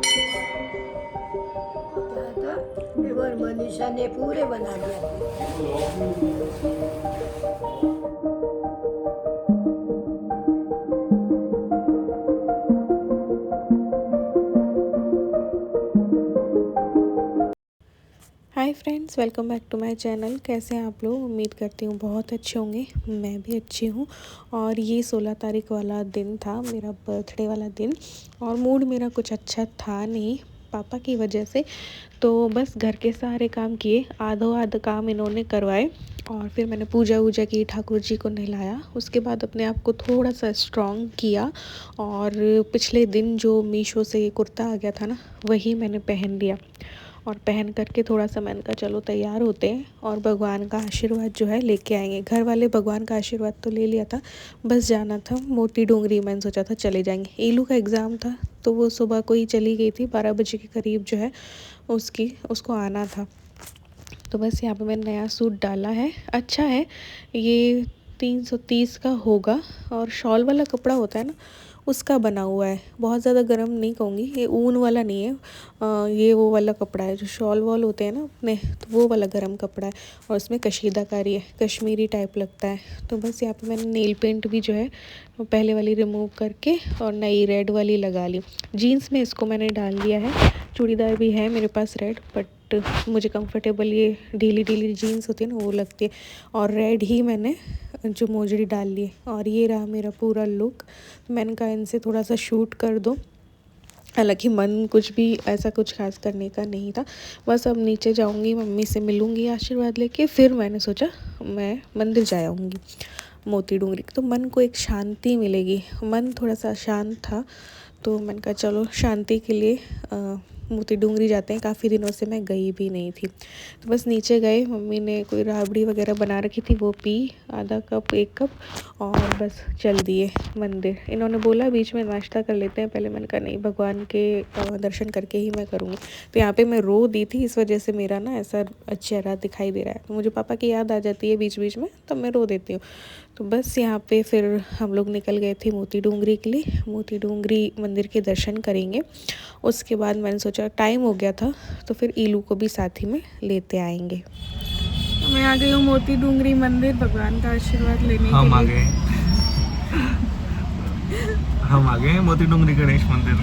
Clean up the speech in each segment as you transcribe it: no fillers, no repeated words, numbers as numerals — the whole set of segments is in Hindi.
क्या था, और मनीषा ने पूरे बना दिया। Hi friends, welcome back to my channel. कैसे हैं आप लोग? उम्मीद करती हूँ बहुत अच्छे होंगे। मैं भी अच्छी हूँ। और ये 16 तारीख वाला दिन था, मेरा बर्थडे वाला दिन। और मूड मेरा कुछ अच्छा था नहीं पापा की वजह से। तो बस घर के सारे काम किए, आधा काम इन्होंने करवाए। और फिर मैंने पूजा वूजा की, ठाकुर जी को नहलाया। उसके बाद अपने आप को थोड़ा सा स्ट्रॉन्ग किया। और पिछले दिन जो मीशो से ये कुर्ता आ गया था ना, वही मैंने पहन लिया। और पहन करके थोड़ा सा मैंने कहा चलो तैयार होते हैं और भगवान का आशीर्वाद जो है लेके आएंगे। घर वाले भगवान का आशीर्वाद तो ले लिया था, बस जाना था मोती डोंगरी। मैंने सोचा था चले जाएंगे, ईलू का एग्ज़ाम था तो वो सुबह को ही चली गई थी, 12 बजे के करीब जो है उसको आना था। तो बस यहाँ पे मैंने नया सूट डाला है, अच्छा है ये, 330 का होगा। और शॉल वाला कपड़ा होता है ना, उसका बना हुआ है। बहुत ज़्यादा गर्म नहीं कहूँगी, ये ऊन वाला नहीं है। ये वो वाला कपड़ा है जो शॉल वॉल होते हैं ना अपने, तो वो वाला गर्म कपड़ा है। और उसमें कशीदाकारी है, कश्मीरी टाइप लगता है। तो बस यहाँ पे मैंने नेल पेंट भी जो है वो पहले वाली रिमूव करके और नई रेड वाली लगा ली। जीन्स में इसको मैंने डाल दिया है, चूड़ीदार भी है मेरे पास रेड, बट मुझे कंफर्टेबल ये ढीली ढीली जीन्स होती है ना, वो लगती है। और रेड ही मैंने जो मोजड़ी डाल ली है। और ये रहा मेरा पूरा लुक। मैंने कहा इनसे थोड़ा सा शूट कर दो। हालांकि मन कुछ भी ऐसा कुछ खास करने का नहीं था, बस अब नीचे जाऊंगी, मम्मी से मिलूंगी आशीर्वाद लेके। फिर मैंने सोचा मैं मंदिर जा आऊँगी मोती डूंगरी, तो मन को एक शांति मिलेगी। मन थोड़ा सा शांत था, तो मैंने कहा चलो शांति के लिए मोती डूंगरी जाते हैं। काफ़ी दिनों से मैं गई भी नहीं थी। तो बस नीचे गए, मम्मी ने कोई राबड़ी वगैरह बना रखी थी, वो पी, आधा कप 1 कप, और बस चल दिए मंदिर। इन्होंने बोला बीच में नाश्ता कर लेते हैं पहले, मैंने कहा नहीं, भगवान के दर्शन करके ही मैं करूँगी। तो यहाँ पे मैं रो दी थी, इस वजह से मेरा ना ऐसा चेहरा दिखाई दे रहा है। तो मुझे पापा की याद आ जाती है बीच बीच में, तब मैं रो देती हूँ। तो बस यहाँ पे फिर हम लोग निकल गए थे मोती डूंगरी के लिए। मोती डूंगरी मंदिर के दर्शन करेंगे। उसके बाद मैंने सोचा टाइम हो गया था, तो फिर ईलू को भी साथ ही में लेते आएंगे। तो मैं आ गई हूँ मोती डूंगरी मंदिर, भगवान का आशीर्वाद लेने हम के आ लिए। गए हम आ गए हैं मोती डूंगरी गणेश मंदिर।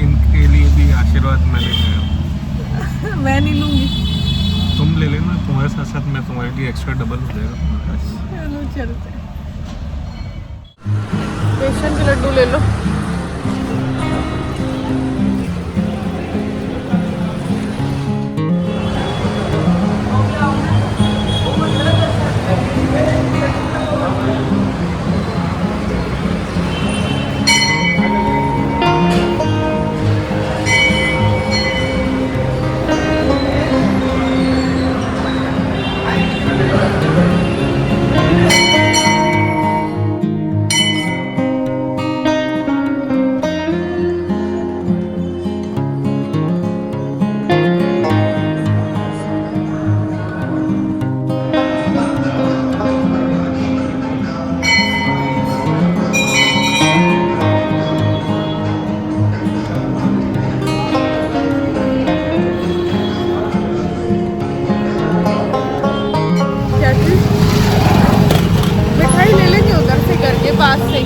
इनके लिए भी आशीर्वाद मैं लेने आया हूँ। मैं नहीं लूँगी। तुम ले लेना, तुम्हारे साथ साथ मैं तुम्हारे लिए एक्स्ट्रा डबल हो जाएगा तुम्हारे पास। चलो चलते हैं। बेसन के लड्डू ले लो। क्या चीज़? मिठाई ले लेंगे उधर से, घर के पास से।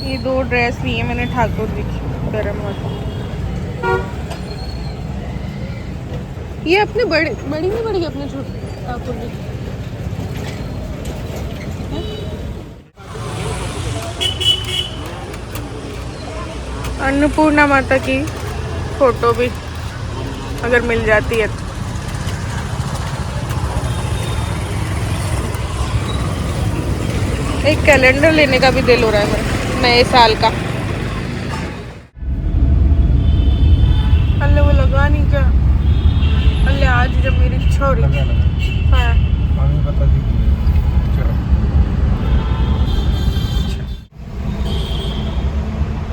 ये 2 ड्रेस ली है मैंने ठाकुर जी की, गरम वाली। ये अपने बड़ी बड़ी नहीं पड़ी, अपने छोटे ठाकुर जी की। अन्नपूर्णा माता की फोटो भी अगर मिल जाती है तो। एक कैलेंडर लेने का भी दिल हो रहा है मेरा, नए साल का। अल्ले वो लगा नहीं क्या? अल्ले आज जब मेरी इच्छा हो रही थी। हाँ,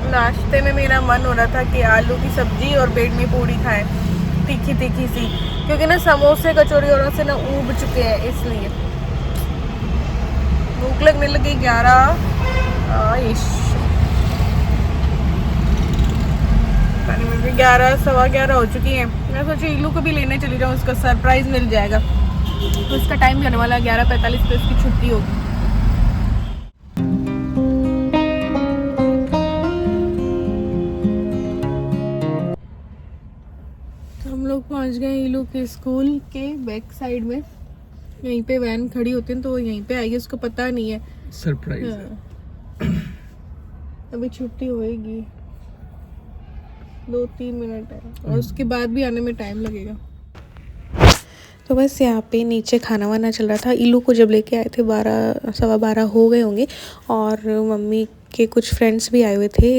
नाश्ते में मेरा मन हो रहा था कि आलू की सब्जी और बेडमी पूड़ी खाएं, तीखी तीखी सी, क्योंकि ना समोसे कचौड़ी और से ना ऊब चुके हैं, इसलिए। भूख लगने लगी 11 11 हो चुकी हैं। मैं सोची इलू को भी लेने चली जाऊँ, उसका सरप्राइज मिल जाएगा। उसका टाइम भी होने वाला 11:45 पे उसकी छुट्टी होगी। तो हम लोग पहुँच गए इलू के स्कूल के बैक साइड में। यहीं पे वैन खड़ी होती है तो वो यहीं पे आएगी, उसको पता नहीं है। सरप्राइज अभी छुट्टी होएगी, 2-3 मिनट है और उसके बाद भी आने में टाइम लगेगा। तो बस यहाँ पे नीचे खाना वाना चल रहा था। इलू को जब लेके आए थे 12-12:15 हो गए होंगे और मम्मी के कुछ फ्रेंड्स भी आए हुए थे,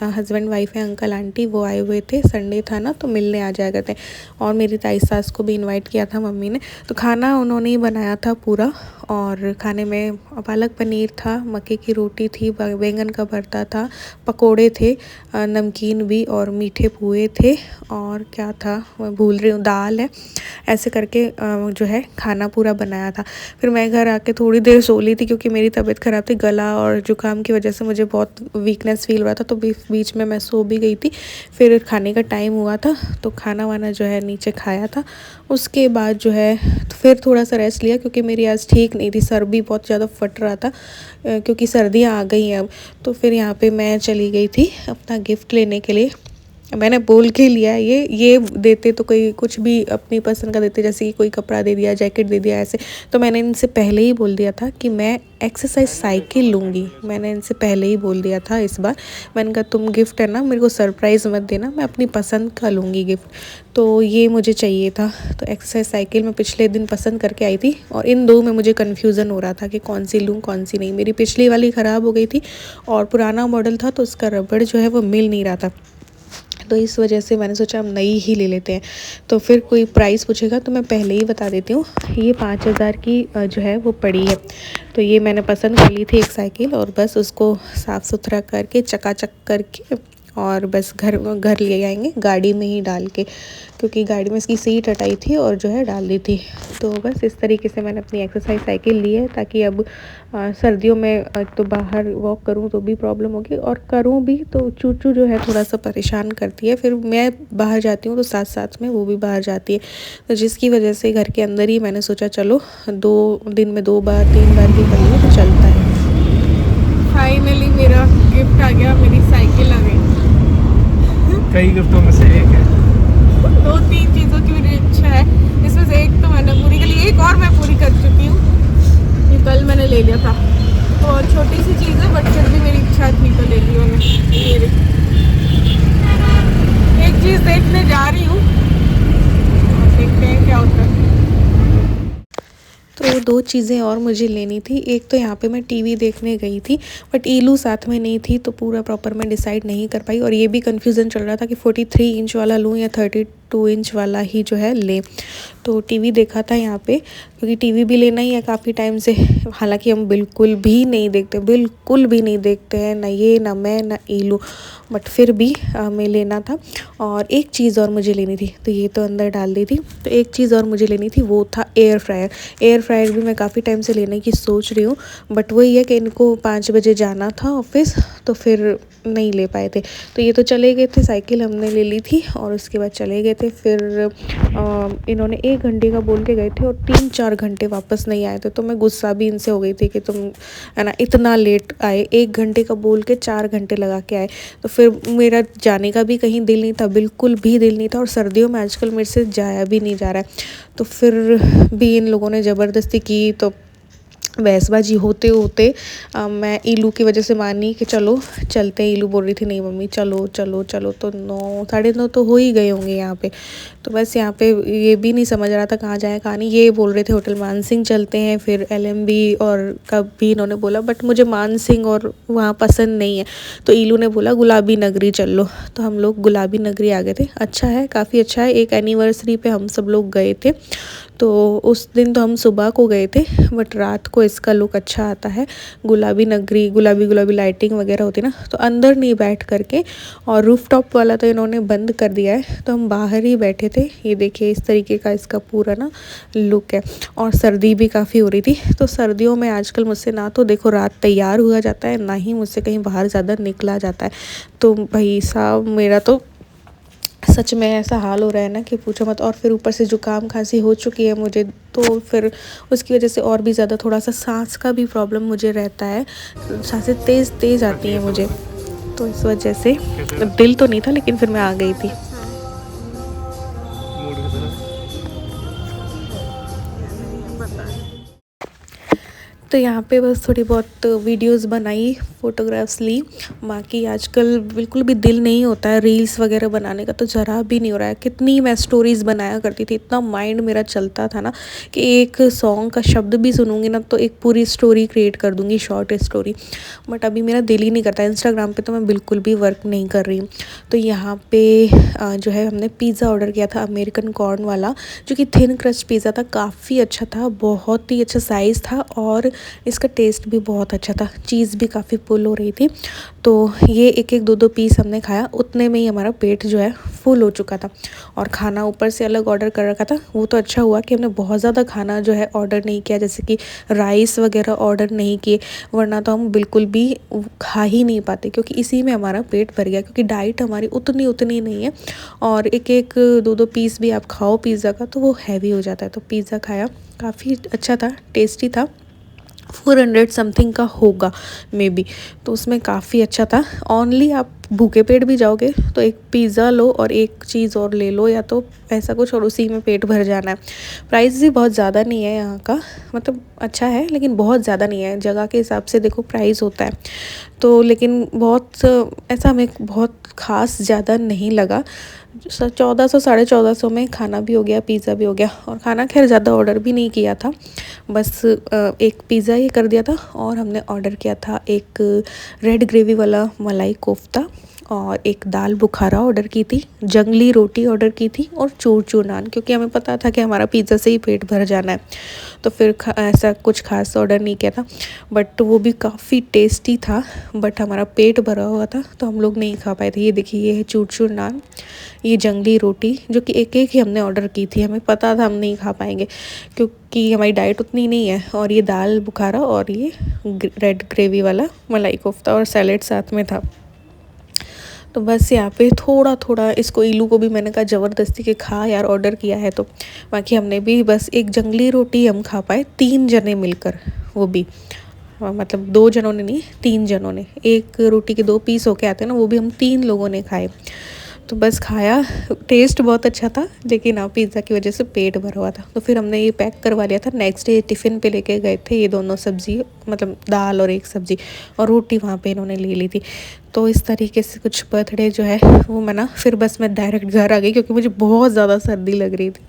हस्बैंड वाइफ है, अंकल आंटी, वो आए हुए थे। संडे था ना तो मिलने आ जाया करते। और मेरी ताई सास को भी इनवाइट किया था मम्मी ने। तो खाना उन्होंने ही बनाया था पूरा। और खाने में पालक पनीर था, मक्के की रोटी थी, बैंगन का भरता था, पकोड़े थे, नमकीन भी और मीठे पुए थे। और क्या था मैं भूल रही हूँ, दाल है। ऐसे करके जो है खाना पूरा बनाया था। फिर मैं घर आके थोड़ी देर सो ली थी क्योंकि मेरी तबीयत ख़राब थी, गला और जुकाम की वजह से मुझे बहुत वीकनेस फील हो रहा था। तो बीच में मैं सो भी गई थी। फिर खाने का टाइम हुआ था तो खाना वाना जो है नीचे खाया था। उसके बाद जो है तो फिर थोड़ा सा रेस्ट लिया क्योंकि मेरी आज ठीक नहीं थी, सर भी बहुत ज़्यादा फट रहा था क्योंकि सर्दियाँ आ गई हैं अब। तो फिर यहाँ पे मैं चली गई थी अपना गिफ्ट लेने के लिए। मैंने बोल के लिया ये देते तो कोई कुछ भी अपनी पसंद का देते, जैसे कि कोई कपड़ा दे दिया, जैकेट दे दिया ऐसे। तो मैंने इनसे पहले ही बोल दिया था कि मैं एक्सरसाइज साइकिल लूँगी। मैंने इनसे पहले ही बोल दिया था इस बार। मैंने कहा तुम गिफ्ट है ना, मेरे को सरप्राइज़ मत देना, मैं अपनी पसंद का लूँगी गिफ्ट। तो ये मुझे चाहिए था। तो एक्सरसाइज साइकिल मैं पिछले दिन पसंद करके आई थी और इन दो में मुझे कन्फ्यूज़न हो रहा था कि कौन सी लूँ कौन सी नहीं। मेरी पिछली वाली ख़राब हो गई थी और पुराना मॉडल था तो उसका रबड़ जो है वो मिल नहीं रहा था। तो इस वजह से मैंने सोचा हम नई ही ले लेते हैं। तो फिर कोई प्राइस पूछेगा तो मैं पहले ही बता देती हूँ। ये 5000 की जो है वो पड़ी है। तो ये मैंने पसंद कर ली थी एक साइकिल और बस उसको साफ़ सुथरा करके चकाचक करके और बस घर ले आएंगे गाड़ी में ही डाल के, क्योंकि गाड़ी में इसकी सीट हटाई थी और जो है डाल दी थी। तो बस इस तरीके से मैंने अपनी एक्सरसाइज साइकिल ली है ताकि अब सर्दियों में तो बाहर वॉक करूं तो भी प्रॉब्लम होगी और करूं भी तो चूचू जो है थोड़ा सा परेशान करती है। फिर मैं बाहर जाती हूँ तो साथ साथ में वो भी बाहर जाती है, तो जिसकी वजह से घर के अंदर ही मैंने सोचा चलो 2 दिन में 2 बार 3 बार भी कर तो चलता है। फाइनली मेरा गिफ्ट आ गया, मेरी साइकिल आ गई। कई गिफ्टों में से एक है। 2-3 चीज़ों की मेरी इच्छा है, इसमें से एक तो मैंने पूरी कर ली, एक और मैं पूरी कर चुकी हूँ। ये कल मैंने ले लिया था, तो छोटी सी चीज़ है बट फिर भी मेरी इच्छा थी तो ले ली मैंने। ये एक चीज़ देखने जा रही हूँ, देखते हैं क्या होता है। तो 2 चीज़ें और मुझे लेनी थी। एक तो यहाँ पे मैं टीवी देखने गई थी बट ईलू साथ में नहीं थी तो पूरा प्रॉपर मैं डिसाइड नहीं कर पाई। और ये भी कन्फ्यूज़न चल रहा था कि 43 इंच वाला लूँ या 32 इंच वाला ही जो है ले। तो टीवी देखा था यहाँ पे, क्योंकि टीवी भी लेना ही है काफ़ी टाइम से। हालांकि हम बिल्कुल भी नहीं देखते हैं, ना ये ना मैं ना ईलू, बट फिर भी हमें लेना था। और एक चीज़ और मुझे लेनी थी, तो ये तो अंदर डाल दी थी। तो एक चीज़ और मुझे लेनी थी, वो था एयर फ्रायर भी मैं काफ़ी टाइम से लेने की सोच रही हूँ, बट वही है कि इनको 5 बजे जाना था ऑफिस, तो फिर नहीं ले पाए थे। तो ये तो चले गए थे, साइकिल हमने ले ली थी और उसके बाद चले गए थे। फिर इन्होंने 1 घंटे का बोल के गए थे और 3-4 घंटे वापस नहीं आए थे। तो मैं गुस्सा भी इनसे हो गई थी कि तुम है ना इतना लेट आए, 1 घंटे का बोल के 4 घंटे लगा के आए। तो फिर मेरा जाने का भी कहीं दिल नहीं था, बिल्कुल भी दिल नहीं था। और सर्दियों में आजकल मेरे से जाया भी नहीं जा रहा है। तो फिर भी इन लोगों ने ज़बरदस्ती की, तो बहसबाजी होते होते मैं ईलू की वजह से मानी कि चलो चलते हैं। ईलू बोल रही थी नहीं मम्मी चलो चलो चलो, तो 9 साढ़े 9 तो हो ही गए होंगे यहाँ पे। तो बस यहाँ पे ये भी नहीं समझ रहा था कहाँ जाए कहाँ नहीं। ये बोल रहे थे होटल मानसिंह चलते हैं, फिर LMB और कब भी इन्होंने बोला, बट मुझे मानसिंह और वहाँ पसंद नहीं है। तो ईलू ने बोला गुलाबी नगरी चल लो, तो हम लोग गुलाबी नगरी आ गए थे। अच्छा है, काफ़ी अच्छा है। एक एनिवर्सरी पे हम सब लोग गए थे, तो उस दिन तो हम सुबह को गए थे, बट रात को इसका लुक अच्छा आता है। गुलाबी नगरी, गुलाबी लाइटिंग वगैरह होती ना, तो अंदर नहीं बैठ करके, और रूफ टॉप वाला तो इन्होंने बंद कर दिया है, तो हम बाहर ही बैठे थे। ये देखिए इस तरीके का इसका पूरा ना लुक है। और सर्दी भी काफ़ी हो रही थी, तो सर्दियों में आजकल मुझसे ना तो देखो रात तैयार हुआ जाता है, ना ही मुझसे कहीं बाहर ज़्यादा निकला जाता है। तो भाई साहब मेरा तो सच में ऐसा हाल हो रहा है ना कि पूछो मत। और फिर ऊपर से जुकाम खांसी हो चुकी है मुझे, तो फिर उसकी वजह से और भी ज़्यादा थोड़ा सा सांस का भी प्रॉब्लम मुझे रहता है। सांसें तेज़ तेज़ आती हैं मुझे, तो इस वजह से दिल तो नहीं था, लेकिन फिर मैं आ गई थी। तो यहाँ पे बस थोड़ी बहुत वीडियोस बनाई, फ़ोटोग्राफ्स ली। बाकी आजकल बिल्कुल भी दिल नहीं होता है रील्स वगैरह बनाने का, तो ज़रा भी नहीं हो रहा है। कितनी मैं स्टोरीज़ बनाया करती थी, इतना माइंड मेरा चलता था ना कि एक सॉन्ग का शब्द भी सुनूंगी ना तो एक पूरी स्टोरी क्रिएट कर दूंगी, शॉर्ट स्टोरी। बट अभी मेरा दिल ही नहीं करता। इंस्टाग्राम पे तो मैं बिल्कुल भी वर्क नहीं कर रही हूँ। तो यहाँ पे जो है हमने पिज़्ज़ा ऑर्डर किया था, अमेरिकन कॉर्न वाला, जो कि थिन क्रस्ट पिज़्ज़ा था। काफ़ी अच्छा था, बहुत ही अच्छा साइज़ था और इसका टेस्ट भी बहुत अच्छा था। चीज़ भी काफ़ी पुल हो रही थी। तो ये एक एक दो दो पीस हमने खाया, उतने में ही हमारा पेट जो है फुल हो चुका था। और खाना ऊपर से अलग ऑर्डर कर रखा था। वो तो अच्छा हुआ कि हमने बहुत ज़्यादा खाना जो है ऑर्डर नहीं किया, जैसे कि राइस वगैरह ऑर्डर नहीं किए, वरना तो हम बिल्कुल भी खा ही नहीं पाते, क्योंकि इसी में हमारा पेट भर गया। क्योंकि डाइट हमारी उतनी नहीं है, और एक एक दो दो पीस भी आप खाओ पिज़्ज़ा का तो वो हैवी हो जाता है। तो पिज़्ज़ा खाया, काफ़ी अच्छा था, टेस्टी था। 400 समथिंग का होगा मे बी, तो उसमें काफ़ी अच्छा था। ओनली आप भूखे पेट भी जाओगे तो एक पिज़्ज़ा लो और एक चीज़ और ले लो या तो ऐसा कुछ, और उसी में पेट भर जाना है। प्राइस भी बहुत ज़्यादा नहीं है यहाँ का, मतलब अच्छा है लेकिन बहुत ज़्यादा नहीं है। जगह के हिसाब से देखो प्राइस होता है तो, लेकिन बहुत ऐसा हमें बहुत ख़ास ज़्यादा नहीं लगा। 1400 1450 में खाना भी हो गया, पिज़्ज़ा भी हो गया। और खाना खैर ज़्यादा ऑर्डर भी नहीं किया था, बस एक पिज़्ज़ा ही कर दिया था। और हमने ऑर्डर किया था एक रेड ग्रेवी वाला मलाई कोफ्ता, और एक दाल बुखारा ऑर्डर की थी, जंगली रोटी ऑर्डर की थी, और चूर चूर नान, क्योंकि हमें पता था कि हमारा पिज़्ज़ा से ही पेट भर जाना है। तो फिर ऐसा कुछ खास ऑर्डर नहीं किया था, बट वो भी काफ़ी टेस्टी था। बट हमारा पेट भरा हुआ था तो हम लोग नहीं खा पाए थे। ये देखिए, ये है चूर चूर नान, ये जंगली रोटी, जो कि एक एक ही हमने ऑर्डर की थी। हमें पता था हम नहीं खा पाएंगे क्योंकि हमारी डाइट उतनी नहीं है। और ये दाल बुखारा और ये रेड ग्रेवी वाला मलाई कोफ्ता और सैलेड साथ में था। तो बस यहाँ पे थोड़ा थोड़ा इसको, इलू को भी मैंने कहा ज़बरदस्ती के खा यार, ऑर्डर किया है तो। बाकी हमने भी बस एक जंगली रोटी हम खा पाए 3 जने मिलकर, वो भी मतलब 2 जनों ने नहीं, 3 जनों ने। एक रोटी के 2 पीस होके आते हैं ना, वो भी हम 3 लोगों ने खाए। तो बस खाया, टेस्ट बहुत अच्छा था, लेकिन हाँ पिज़्ज़ा की वजह से पेट भरा हुआ था। तो फिर हमने ये पैक करवा लिया था। नेक्स्ट डे टिफ़िन पे लेके गए थे ये दोनों सब्ज़ी, मतलब दाल और एक सब्ज़ी, और रोटी वहाँ पे इन्होंने ले ली थी। तो इस तरीके से कुछ बर्थडे जो है वो मना। फिर बस मैं डायरेक्ट घर आ गई, क्योंकि मुझे बहुत ज़्यादा सर्दी लग रही थी।